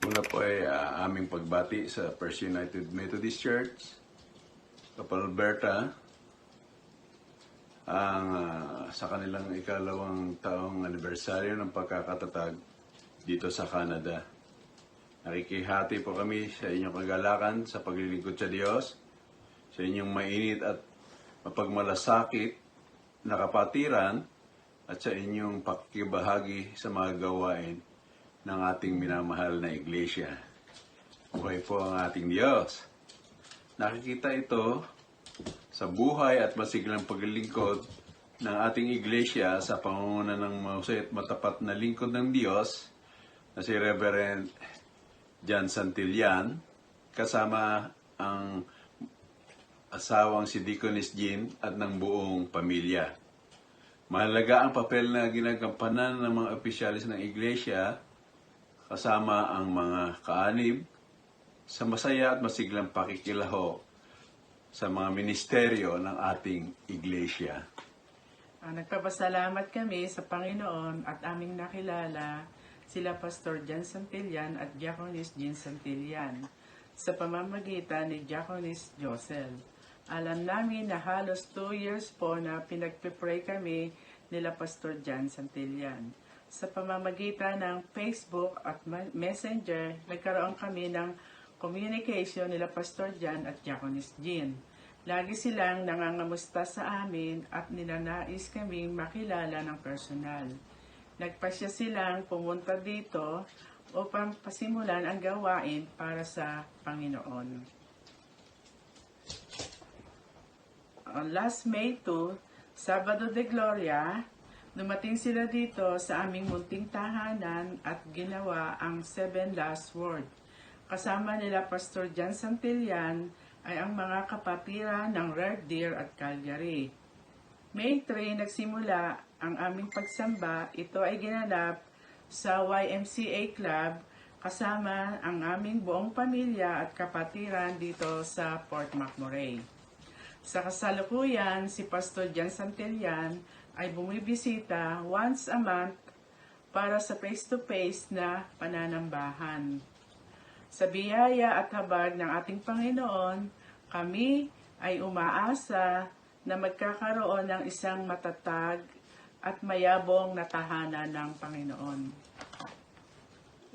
Una po ay aming pagbati sa First United Methodist Church, Kapal Alberta, sa kanilang ikalawang taong anibersaryo ng pagkakatatag dito sa Canada. Nakikihati po kami sa inyong kagalakan sa paglilingkod sa Diyos, sa inyong mainit at mapagmalasakit na kapatiran at sa inyong pakikibahagi sa mga gawain ng ating minamahal na iglesia. Buhay po ang ating Diyos. Nakikita ito sa buhay at masiglang paglilingkod ng ating iglesia sa pangunguna ng mahusay at matapat na lingkod ng Diyos na si Reverend John Santillan, kasama ang asawang si Deaconess Jean at ng buong pamilya. Mahalaga ang papel na ginagampanan ng mga opisyalis ng iglesia kasama ang mga kaanib sa masaya at masiglang pakikilaho sa mga ministeryo ng ating iglesia. Nagpapasalamat kami sa Panginoon at aming nakilala sila Pastor John Santillan at Diaconess Jean Santillan sa pamamagitan ni Diaconess Josel. Alam namin na halos 2 years po na pinagpipray kami nila Pastor John Santillan. Sa pamamagitan ng Facebook at Messenger, nagkaroon kami ng communication nila Pastor John at Diaconess Jean. Lagi silang nangangamusta sa amin at ninanais kaming makilala ng personal. Nagpasya silang pumunta dito upang pasimulan ang gawain para sa Panginoon. On last May 2, Sabado de Gloria, dumating sila dito sa aming munting tahanan at ginawa ang 7 last word. Kasama nila Pastor John Santillan ay ang mga kapatiran ng Red Deer at Calgary. May 3 nagsimula ang aming pagsamba. Ito ay ginanap sa YMCA Club kasama ang aming buong pamilya at kapatiran dito sa Port McMurray. Sa kasalukuyan, si Pastor John Santillan ay bumibisita once a month para sa face-to-face na pananambahan. Sa biyaya at habag ng ating Panginoon, kami ay umaasa na magkakaroon ng isang matatag at mayabong na tahanan ng Panginoon.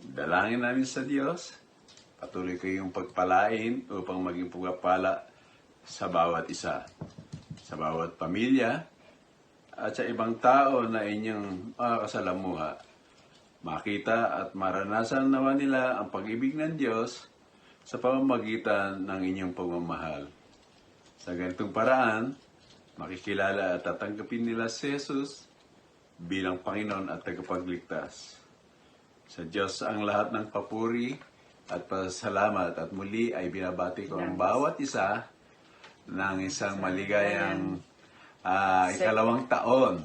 Dalangin namin sa Diyos, patuloy kayong pagpalain upang maging pugapala sa bawat isa, sa bawat pamilya, at sa ibang tao na inyong makakasalamuha. Makita at maranasan naman nila ang pag-ibig ng Diyos sa pamamagitan ng inyong pagmamahal. Sa ganitong paraan, makikilala at tatanggapin nila si Jesus bilang Panginoon at tagapagligtas. Sa Diyos ang lahat ng papuri at pasalamat at muli ay binabati ko ang bawat isa ng isang maligayang ikalawang taon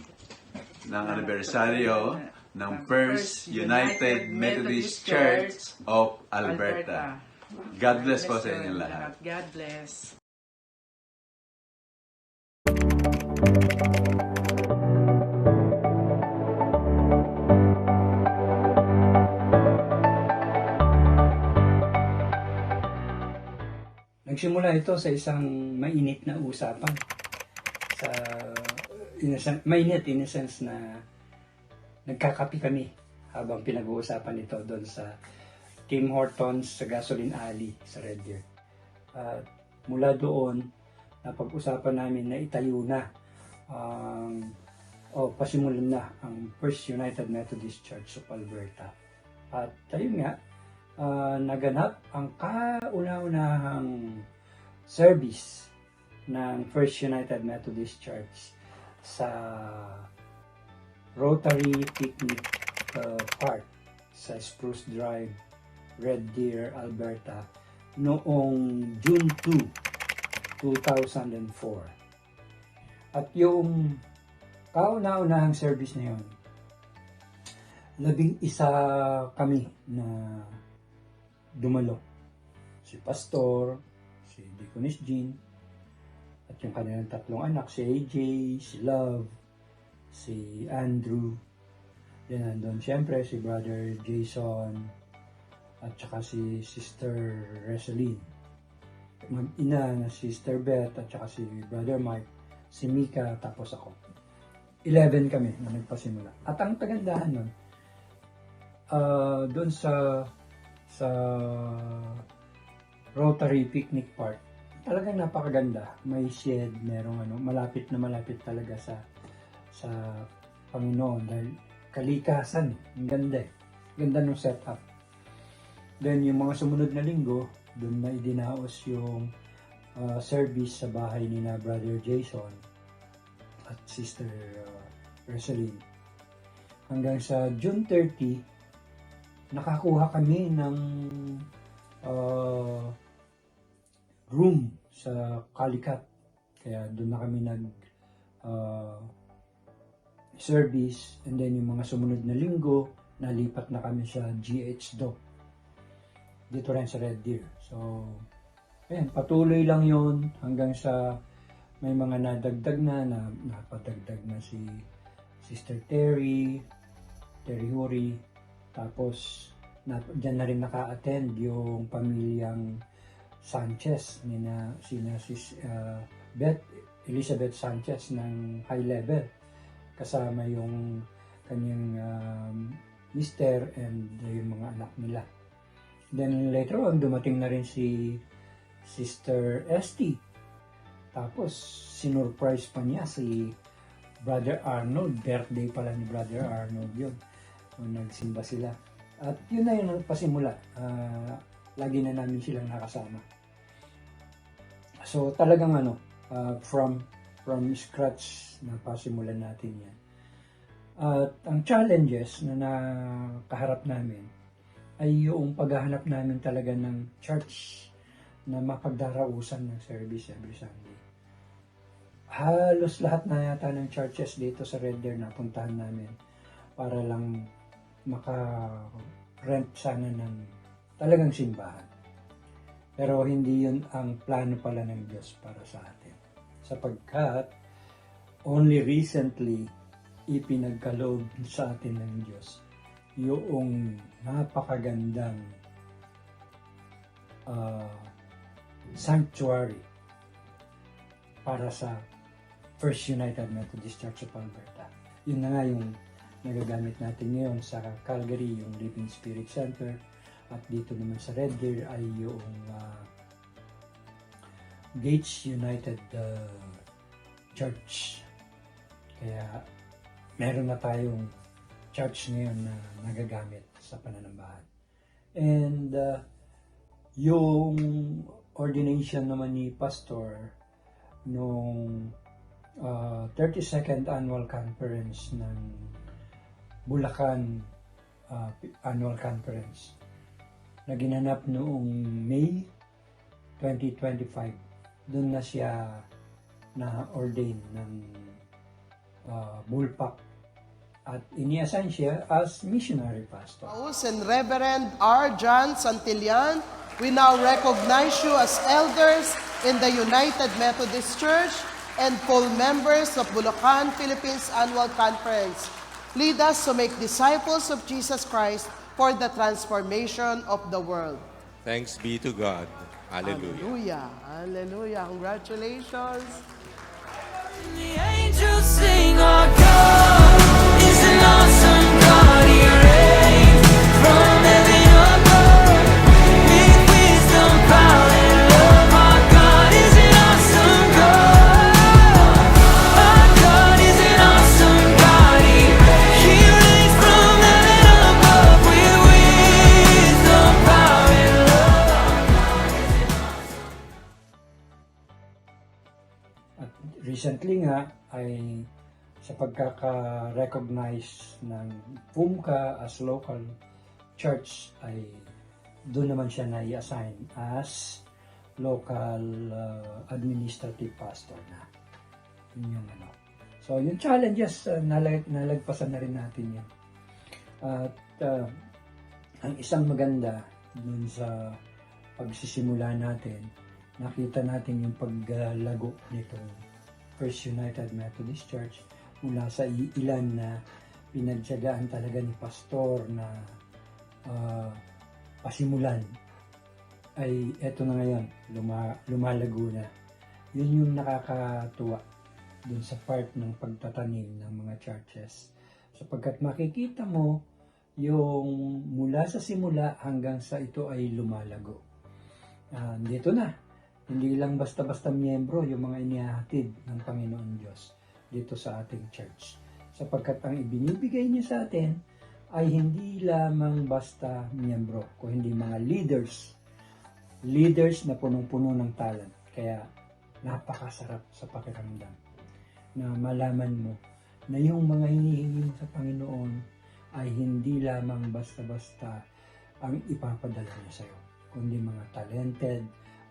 ng anibersaryo ng First United Methodist Church of Alberta. God bless po sa inyong lahat. God bless. Nagsimula ito sa isang mainit na usapan. Mainit in a sense na nagkakapi kami habang pinag-uusapan ito doon sa Tim Hortons sa Gasoline Alley sa Red Deer. At mula doon, napag-usapan namin na itayo na pasimulan na ang First United Methodist Church of Alberta. At ayun nga, naganap ang kauna-unahang service ng First United Methodist Church sa Rotary Picnic Park sa Spruce Drive, Red Deer, Alberta noong June 2, 2004. At yung kauna-unahang service na yun, 11 kami na dumalo. Si Pastor, si Deaconess Jean, at yung kanilang 3 anak, si AJ, si Love, si Andrew, then nandun siyempre si Brother Jason, at saka si Sister Reseline. Mag-ina na si Sister Beth at saka si Brother Mike, si Mika, tapos ako. 11 kami na nagpasimula. At ang kagandahan nun, doon sa Rotary Picnic Park, talagang napakaganda. May shed, merong malapit na malapit talaga sa Panginoon dahil kalikasan. Ang ganda eh. Ganda ng setup. Then yung mga sumunod na linggo, doon na idinaos yung service sa bahay ni na Brother Jason at Sister Rosaline. Hanggang sa June 30, nakakuha kami ng room sa Calicut. Kaya doon na kami service, and then yung mga sumunod na linggo, nalipat na kami sa GH Dock. Dito rin sa Red Deer. So, ayan, patuloy lang yon hanggang sa may mga nadagdag napadagdag na si Sister Terry Huri, tapos dyan na rin naka-attend yung pamilyang Sanchez, sina Elizabeth Sanchez ng high level, kasama yung kanyang mister and yung mga anak nila. Then later on, dumating na rin si Sister ST. Tapos, sinurprise pa niya si Brother Arnold. Birthday pala ni Brother Arnold yun. So, nagsimba sila. At yun na yung pasimula. Lagi na namin silang nakasama. So, talagang from scratch na pasimulan natin yan. At ang challenges na nakaharap namin ay yung paghahanap namin talaga ng church na mapagdarausan ng service every Sunday. Halos lahat na yata ng churches dito sa Red Deer napuntahan namin para lang maka-rent sana ng talagang simbahan. Pero hindi yun ang plano pala ng Diyos para sa atin. Sapagkat only recently ipinagkaloob sa atin ng Diyos yung napakagandang sanctuary para sa First United Methodist Church of Alberta. Yun na nga yung nagagamit natin ngayon sa Calgary, yung Living Spirit Center, at dito naman sa Red Deer ay yung Gates United Church. Kaya meron na tayong church ngayon na nagagamit sa pananambahan. And yung ordination naman ni Pastor nung 32nd Annual Conference ng Bulacan Annual Conference na ginanap noong May 2025. Doon na siya na-ordain ng Bulpak at iniassign siya as missionary pastor. And Reverend R. John Santillan, we now recognize you as elders in the United Methodist Church and full members of Bulacan, Philippines Annual Conference. Lead us to make disciples of Jesus Christ for the transformation of the world. Thanks be to God. Hallelujah. Hallelujah. Hallelujah. Congratulations. The angels sing, our God is an awesome God. He reigns from heaven above with wisdom, power, and love. Our God is an awesome God. Our God is an awesome God. He reigns from heaven above with wisdom, power, and love. At recently nga ay sa pagkaka-recognize ng PUMCA as local church ay doon naman siya na-assign as local administrative pastor na. Yun yung So yung challenges, nalagpasan na rin natin yan. At ang isang maganda dun sa pagsisimula natin, nakita natin yung paglago nitong First United Methodist Church mula sa ilan na pinagtiyagaan talaga ni pastor na pasimulan ay eto na ngayon, lumalago na. Yun yung nakakatuwa dun sa part ng pagtatanim ng mga churches. Sapagkat makikita mo yung mula sa simula hanggang sa ito ay lumalago. Dito na, hindi lang basta-basta miyembro yung mga inihahatid ng Panginoon Diyos dito sa ating church. Sapagkat ang ibinibigay niya sa atin ay hindi lamang basta miyembro, kung hindi mga leaders na punong-puno ng talent. Kaya napakasarap sa pakiramdam na malaman mo na yung mga hinihingi mo sa Panginoon ay hindi lamang basta-basta ang ipapadala niya sa'yo, kundi mga talented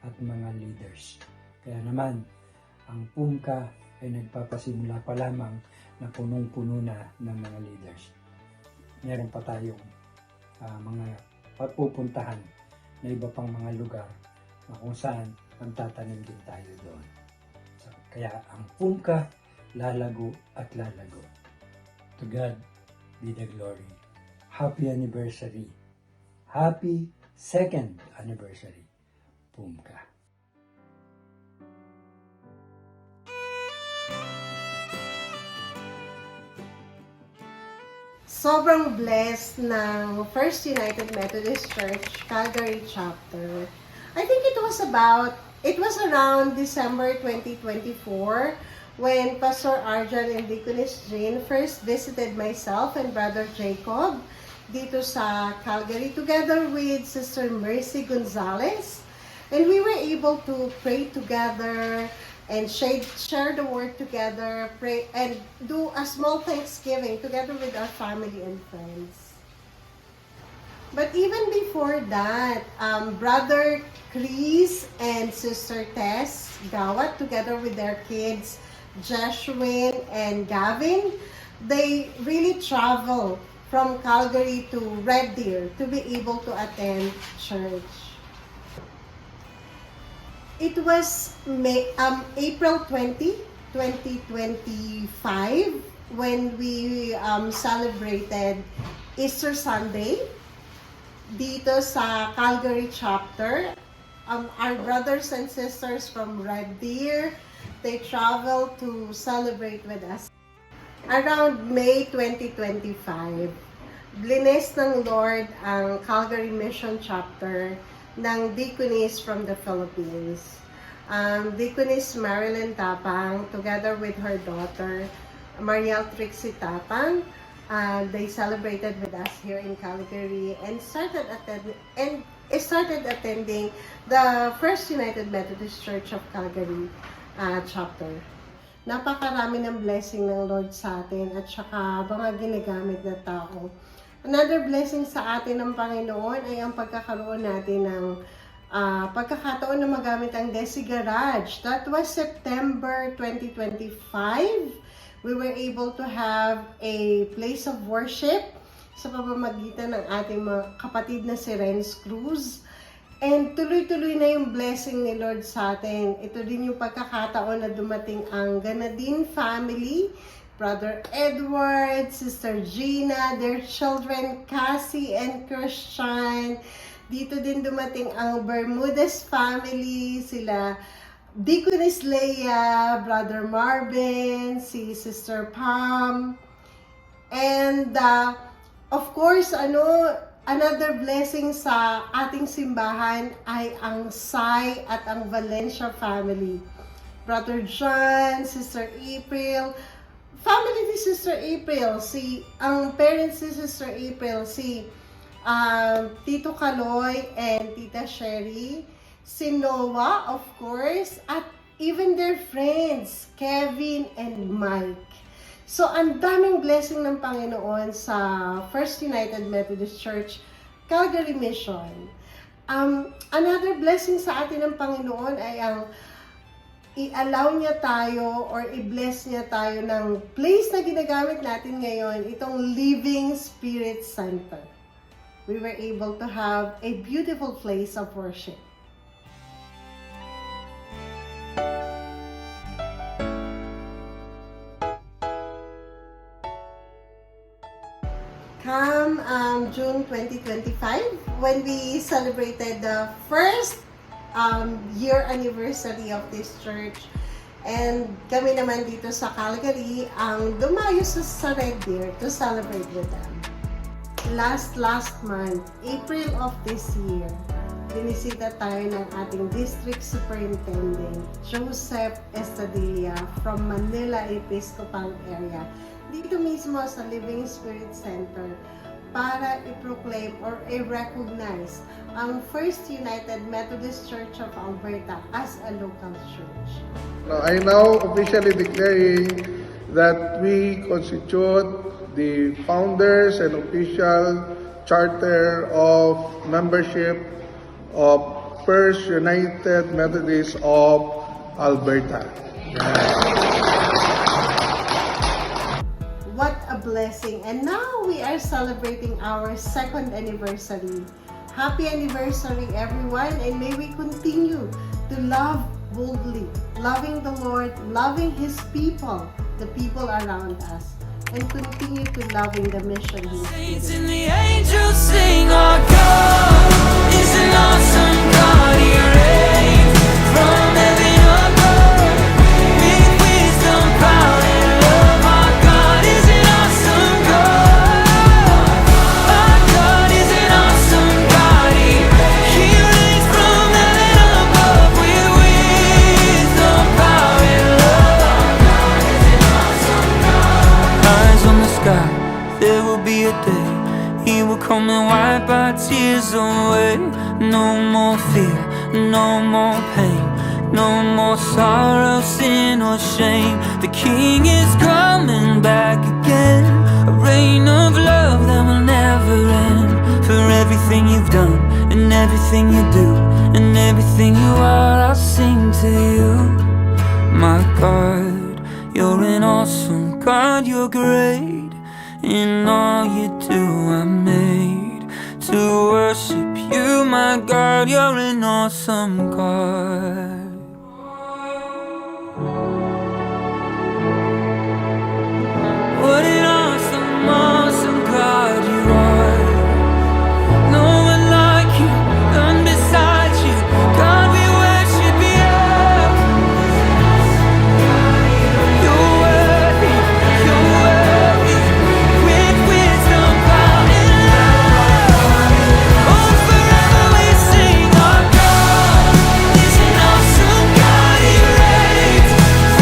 at mga leaders. Kaya naman, ang PUMCA ay nagpapasimula pa lamang na punong-puno na ng mga leaders. Meron pa tayong mga pupuntahan na iba pang mga lugar na kung saan magtatanim din tayo doon. So, kaya ang PUMCA lalago at lalago. To God be the glory. Happy anniversary. Happy 2nd anniversary. PUMCA. Sobrang blessed ng First United Methodist Church, Calgary Chapter. I think it was around December 2024 when Pastor Arjan and Deaconess Jane first visited myself and Brother Jacob dito sa Calgary together with Sister Mercy Gonzalez. And we were able to pray together and share the word together, pray, and do a small Thanksgiving together with our family and friends. But even before that, Brother Chris and Sister Tess Gawat, together with their kids, Jeshwin and Gavin, they really travel from Calgary to Red Deer to be able to attend church. It was April 20, 2025 when we celebrated Easter Sunday dito sa Calgary Chapter. Our brothers and sisters from Red Deer, they traveled to celebrate with us. Around May 2025, blessed ng Lord ang Calgary Mission Chapter ng Deaconess from the Philippines. Deaconess Marilyn Tapang, together with her daughter, Mariel Trixie Tapang, they celebrated with us here in Calgary and started attending the First United Methodist Church of Calgary chapter. Napakarami ng blessing ng Lord sa atin at saka mga ginagamit na tao. Another blessing sa atin ng Panginoon ay ang pagkakaroon natin ng pagkakataon na magamit ang Desi Garage. That was September 2025. We were able to have a place of worship sa pamamagitan ng ating mga kapatid na si Renz Cruz. And tuloy-tuloy na yung blessing ni Lord sa atin. Ito din yung pagkakataon na dumating ang Ganadin family, Brother Edward, Sister Gina, their children Cassie and Christian. Dito din dumating ang Bermudez family, sila Deaconess Leia, Brother Marvin, si Sister Pam. And of course, another blessing sa ating simbahan ay ang Sai at ang Valencia family. Brother John, Sister April, family ni Sister April, ang parents ni Sister April, si Tito Kaloy and Tita Sherry, si Noah, of course, at even their friends, Kevin and Mike. So, ang daming blessing ng Panginoon sa First United Methodist Church, Calgary Mission. Another blessing sa atin ng Panginoon ay ang i-allow niya tayo or i-bless niya tayo ng place na ginagamit natin ngayon, itong Living Spirit Center. We were able to have a beautiful place of worship. Come welcome June 2025 when we celebrated the first year anniversary of this church. And kami naman dito sa Calgary ang dumayo sa Red Deer to celebrate with them. Last month, April of this year, binisita tayo ng ating District Superintendent, Joseph Estadilla from Manila Episcopal Area, dito mismo sa Living Spirit Center para i-proclaim or i-recognize ang First United Methodist Church of Alberta as a local church. I now officially declaring that we constitute the founders and official charter of membership of First United Methodist of Alberta. What a blessing. And now we are celebrating our second anniversary. Happy anniversary, everyone, and may we continue to love boldly, loving the Lord, loving His people, the people around us, and continue to loving the mission He's Saints given. and the angels sing, our God is an awesome God. He reigns from heaven above with wisdom, power, and love. Our God is an awesome God. Our God is an awesome God. He reigns from heaven above with wisdom, power, and love. Our God is an awesome God. Eyes on the sky, there will be a day He will come and wipe our tears away. No more fear, no more pain, no more sorrow, sin or shame. The King is coming back again, a reign of love that will never end. For everything you've done, and everything you do, and everything you are, I'll sing to you. My God, you're an awesome God, you're great. In all you do, I'm made to worship you, my God. You're an awesome God. What an awesome, awesome God you are. No one like you, none beside you. God, we worship you. You're worthy, you're worthy. With wisdom, power, and love. Oh, forever we sing, our God is an awesome God. He reigns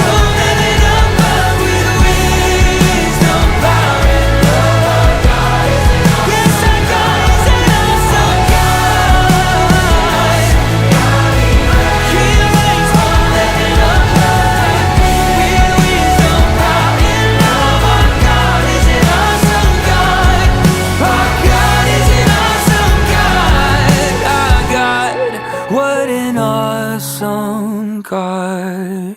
from heaven above with wisdom, power, and love. Yes, our God is an awesome God. He reigns from heaven above with wisdom, power, and love. Our God is an awesome God. Our God is an awesome God. Our God, what an awesome God.